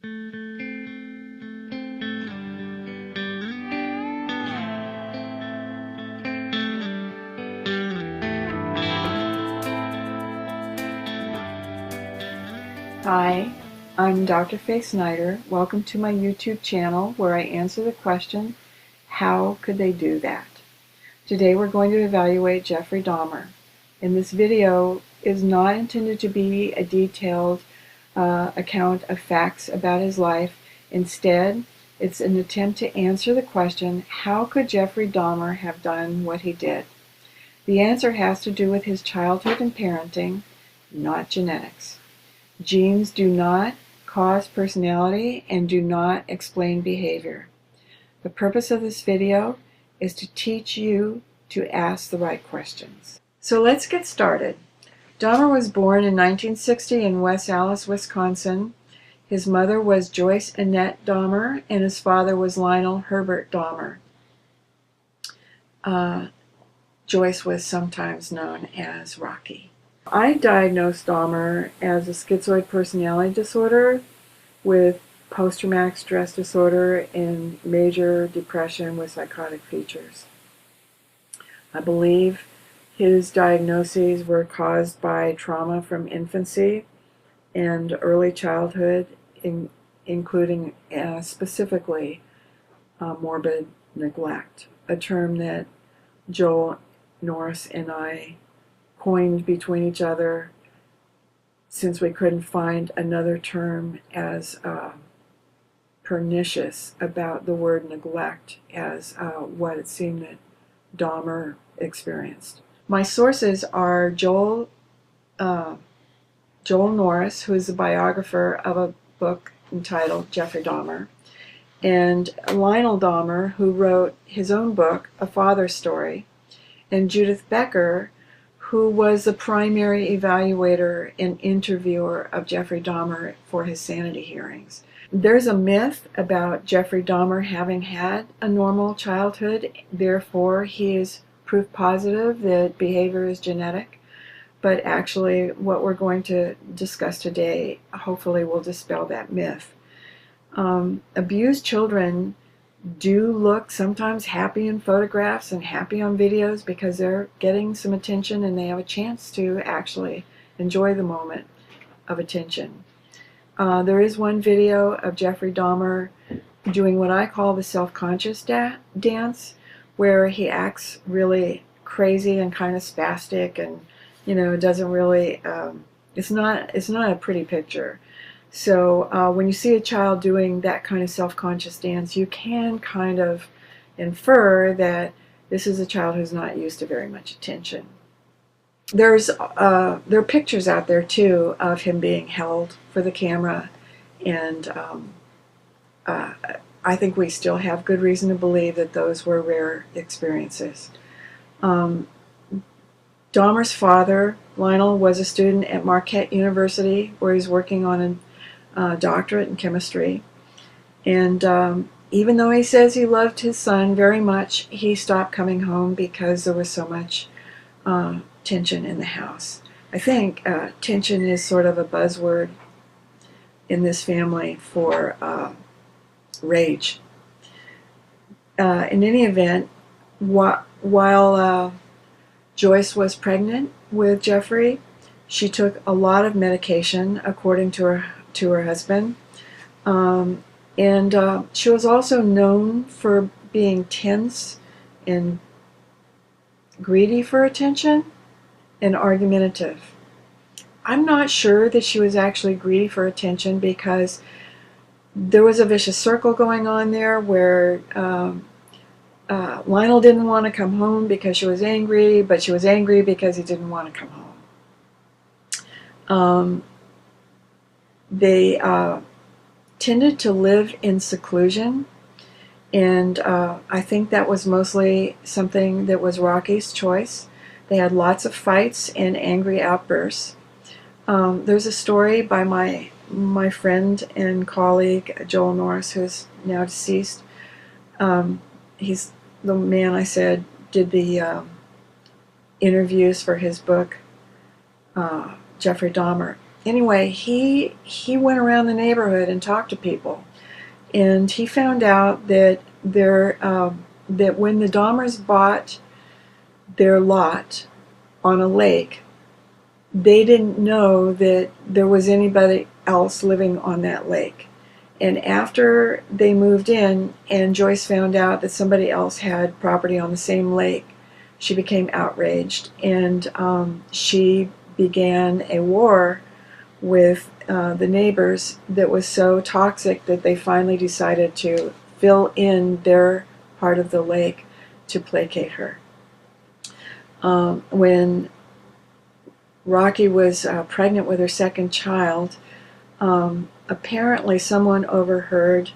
Hi, I'm Dr. Faye Snyder. Welcome to my YouTube channel where I answer the question, how could they do that? Today we're going to evaluate Jeffrey Dahmer. And this video is not intended to be a detailed account of facts about his life. Instead, it's an attempt to answer the question, how could Jeffrey Dahmer have done what he did? The answer has to do with his childhood and parenting, not genetics. Genes do not cause personality and do not explain behavior. The purpose of this video is to teach you to ask the right questions. So let's get started. Dahmer was born in 1960 in West Allis, Wisconsin. His mother was Joyce Annette Dahmer and his father was Lionel Herbert Dahmer. Joyce was sometimes known as Rocky. I diagnosed Dahmer as a schizoid personality disorder with post-traumatic stress disorder and major depression with psychotic features. I believe his diagnoses were caused by trauma from infancy and early childhood, including specifically morbid neglect, a term that Joel Norris and I coined between each other since we couldn't find another term as pernicious about the word neglect as what it seemed that Dahmer experienced. My sources are Joel Norris, who is a biographer of a book entitled Jeffrey Dahmer, and Lionel Dahmer, who wrote his own book, A Father's Story, and Judith Becker, who was the primary evaluator and interviewer of Jeffrey Dahmer for his sanity hearings. There's a myth about Jeffrey Dahmer having had a normal childhood, therefore he is proof positive that behavior is genetic, but actually what we're going to discuss today hopefully will dispel that myth. Abused children do look sometimes happy in photographs and happy on videos because they're getting some attention and they have a chance to actually enjoy the moment of attention. There is one video of Jeffrey Dahmer doing what I call the self-conscious dance, where he acts really crazy and kind of spastic and, you know, doesn't really, it's not a pretty picture. So when you see a child doing that kind of self-conscious dance, you can kind of infer that this is a child who's not used to very much attention. There are pictures out there too of him being held for the camera, and I think we still have good reason to believe that those were rare experiences. Dahmer's father, Lionel, was a student at Marquette University where he's working on a doctorate in chemistry, and even though he says he loved his son very much, he stopped coming home because there was so much tension in the house. I think tension is sort of a buzzword in this family for rage. In any event, while Joyce was pregnant with Jeffrey, she took a lot of medication according to her husband, and she was also known for being tense and greedy for attention and argumentative. I'm not sure that she was actually greedy for attention because there was a vicious circle going on there where Lionel didn't want to come home because she was angry, but she was angry because he didn't want to come home. They tended to live in seclusion, and I think that was mostly something that was Rocky's choice. They had lots of fights and angry outbursts. There's a story by my friend and colleague Joel Norris, who's now deceased. He's the man I said did the interviews for his book, Jeffrey Dahmer. Anyway, he went around the neighborhood and talked to people, and he found out that that when the Dahmers bought their lot on a lake, they didn't know that there was anybody else living on that lake. And after they moved in and Joyce found out that somebody else had property on the same lake, she became outraged, and she began a war with the neighbors that was so toxic that they finally decided to fill in their part of the lake to placate her. When Rocky was pregnant with her second child, apparently someone overheard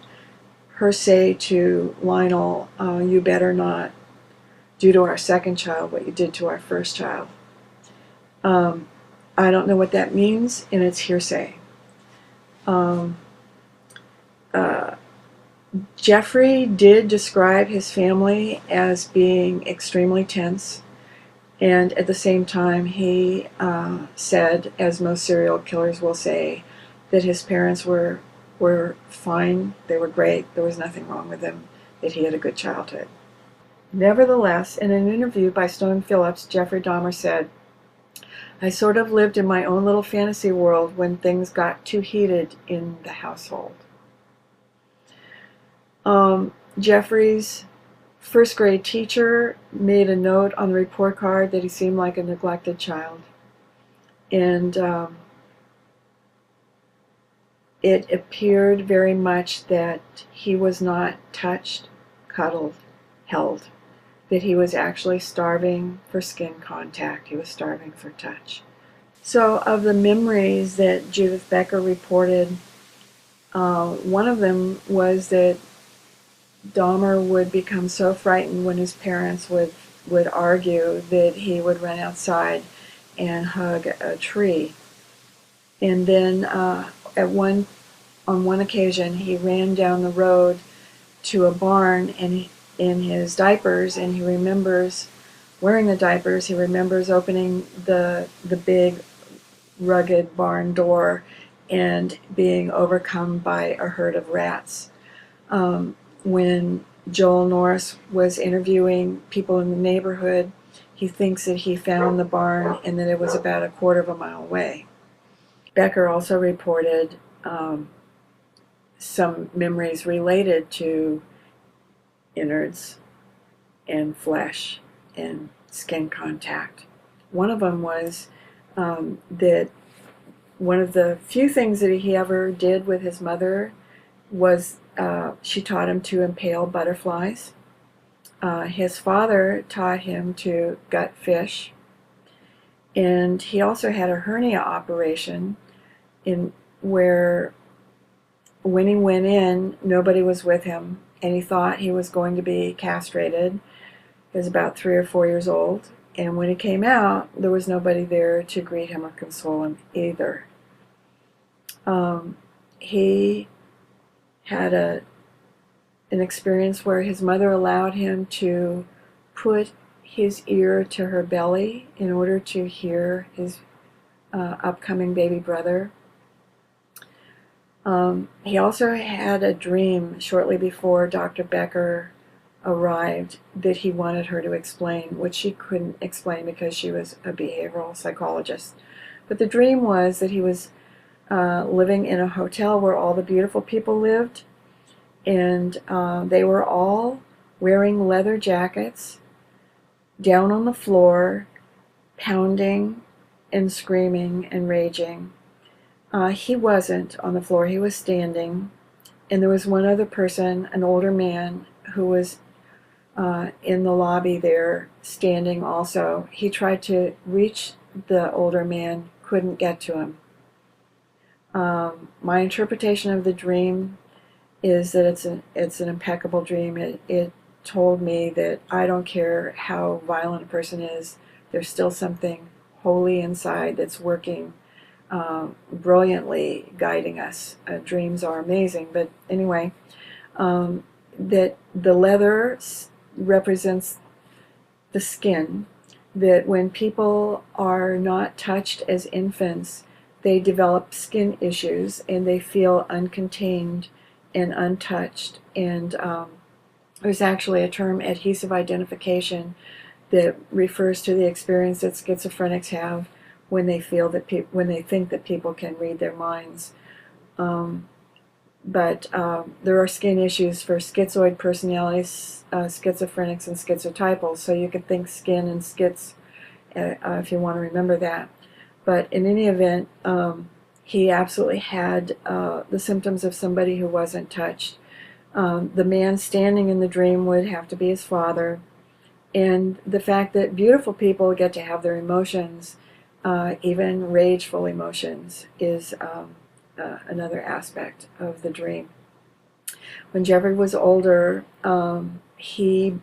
her say to Lionel, "You better not do to our second child what you did to our first child." I don't know what that means, and it's hearsay. Jeffrey did describe his family as being extremely tense, and at the same time he said, as most serial killers will say, that his parents were fine, they were great, there was nothing wrong with them, that he had a good childhood. Nevertheless, in an interview by Stone Phillips, Jeffrey Dahmer said, "I sort of lived in my own little fantasy world when things got too heated in the household." Jeffrey's first grade teacher made a note on the report card that he seemed like a neglected child. And it appeared very much that he was not touched, cuddled, held, that he was actually starving for skin contact. He was starving for touch. So of the memories that Judith Becker reported, one of them was that Dahmer would become so frightened when his parents would argue that he would run outside and hug a tree. And then on one occasion he ran down the road to a barn and in his diapers, and he remembers wearing the diapers. He remembers opening the big rugged barn door and being overcome by a herd of rats. When Joel Norris was interviewing people in the neighborhood, he thinks that he found the barn and that it was about a quarter of a mile away. Becker also reported some memories related to innards and flesh and skin contact. One of them was that one of the few things that he ever did with his mother was she taught him to impale butterflies. His father taught him to gut fish, and he also had a hernia operation where when he went in, nobody was with him, and he thought he was going to be castrated. He was about 3 or 4 years old, and when he came out, there was nobody there to greet him or console him either. He had an experience where his mother allowed him to put his ear to her belly in order to hear his upcoming baby brother. He also had a dream shortly before Dr. Becker arrived that he wanted her to explain, which she couldn't explain because she was a behavioral psychologist. But the dream was that he was living in a hotel where all the beautiful people lived, and they were all wearing leather jackets, down on the floor, pounding and screaming and raging. He wasn't on the floor, he was standing, and there was one other person, an older man, who was in the lobby there, standing also. He tried to reach the older man, couldn't get to him. My interpretation of the dream is that it's an impeccable dream. It told me that I don't care how violent a person is, there's still something holy inside that's working brilliantly, guiding us. Dreams are amazing, but anyway, that the leather represents the skin, that when people are not touched as infants, they develop skin issues and they feel uncontained and untouched. And there's actually a term, adhesive identification, that refers to the experience that schizophrenics have when they feel that when they think that people can read their minds. But there are skin issues for schizoid personalities, schizophrenics, and schizotypals. So you could think skin and schiz if you want to remember that. But in any event, he absolutely had the symptoms of somebody who wasn't touched. The man standing in the dream would have to be his father. And the fact that beautiful people get to have their emotions, even rageful emotions, is another aspect of the dream. When Jeffrey was older, he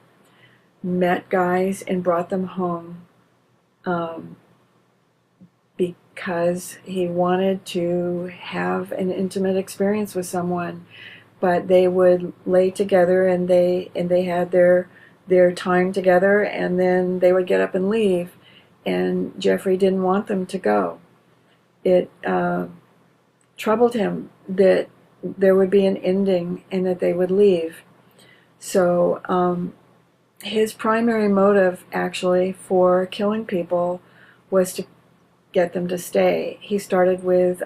met guys and brought them home because he wanted to have an intimate experience with someone. But they would lay together and they had their time together, and then they would get up and leave, and Jeffrey didn't want them to go. It troubled him that there would be an ending and that they would leave. So his primary motive actually for killing people was to get them to stay. He started with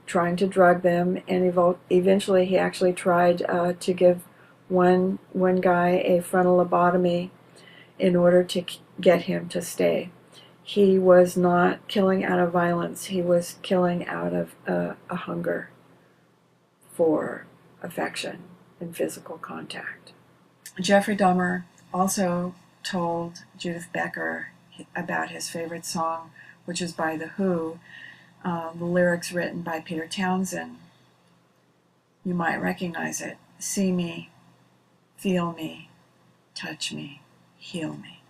trying to drug them, and eventually he actually tried to give one guy a frontal lobotomy in order to get him to stay. He was not killing out of violence. He was killing out of a hunger for affection and physical contact. Jeffrey Dahmer also told Judith Becker about his favorite song, which is by The Who, the lyrics written by Peter Townsend. You might recognize it. See me, feel me, touch me, heal me.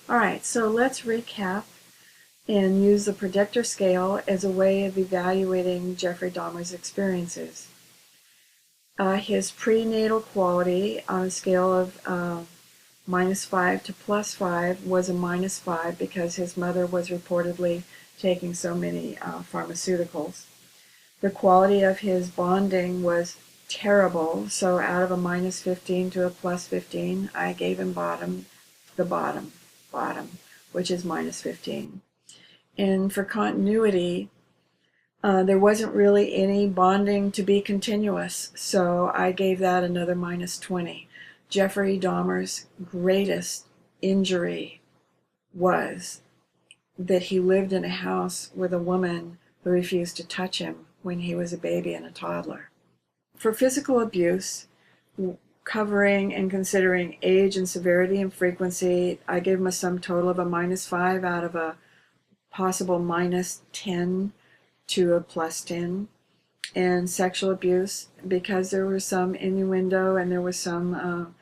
All right, so let's recap and use the Predictor scale as a way of evaluating Jeffrey Dahmer's experiences. His prenatal quality on a scale of -5 to +5 was a -5 because his mother was reportedly taking so many pharmaceuticals. The quality of his bonding was terrible, so out of a -15 to a +15, I gave him the bottom, which is -15. And for continuity, there wasn't really any bonding to be continuous, so I gave that another -20. Jeffrey Dahmer's greatest injury was that he lived in a house with a woman who refused to touch him when he was a baby and a toddler. For physical abuse, covering and considering age and severity and frequency, I gave him a sum total of a -5 out of a possible -10 to a +10. And sexual abuse, because there was some innuendo and there was some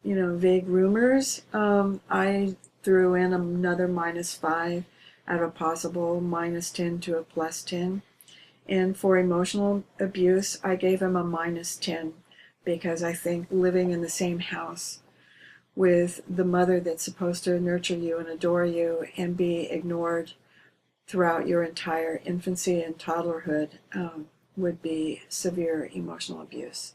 vague rumors, I threw in another -5 out of a possible -10 to a +10. And for emotional abuse, I gave him a -10 because I think living in the same house with the mother that's supposed to nurture you and adore you and be ignored throughout your entire infancy and toddlerhood would be severe emotional abuse.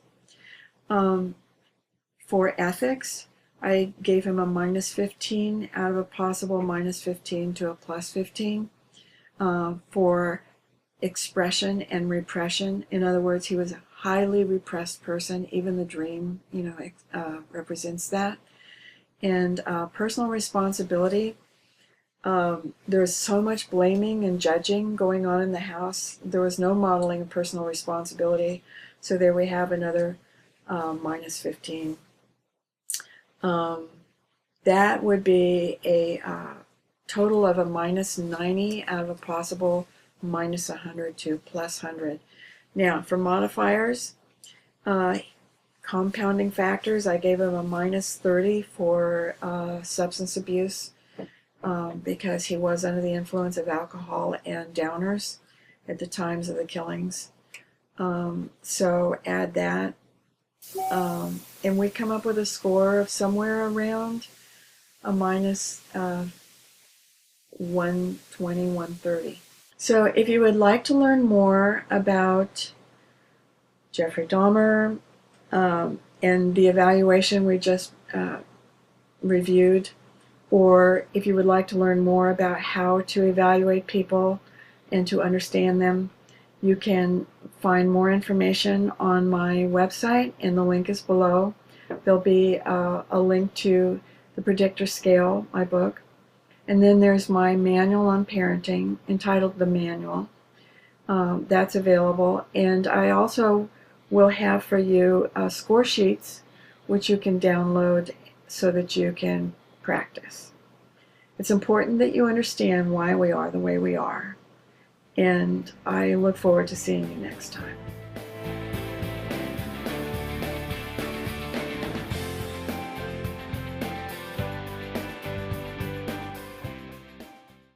For ethics, I gave him a -15 out of a possible -15 to a +15. For expression and repression, in other words, he was a highly repressed person. Even the dream, represents that. And personal responsibility, there's so much blaming and judging going on in the house. There was no modeling of personal responsibility, so there we have another -15. That would be a total of a -90 out of a possible -100 to +100. Now, for modifiers, compounding factors, I gave him a -30 for substance abuse because he was under the influence of alcohol and downers at the times of the killings. So add that. And we come up with a score of somewhere around a 120, 130. So if you would like to learn more about Jeffrey Dahmer and the evaluation we just reviewed, or if you would like to learn more about how to evaluate people and to understand them, you can find more information on my website, and the link is below. There'll be a link to the Predictor Scale, my book, and then there's my manual on parenting entitled The Manual. That's available, and I also will have for you score sheets which you can download so that you can practice. It's important that you understand why we are the way we are, and I look forward to seeing you next time.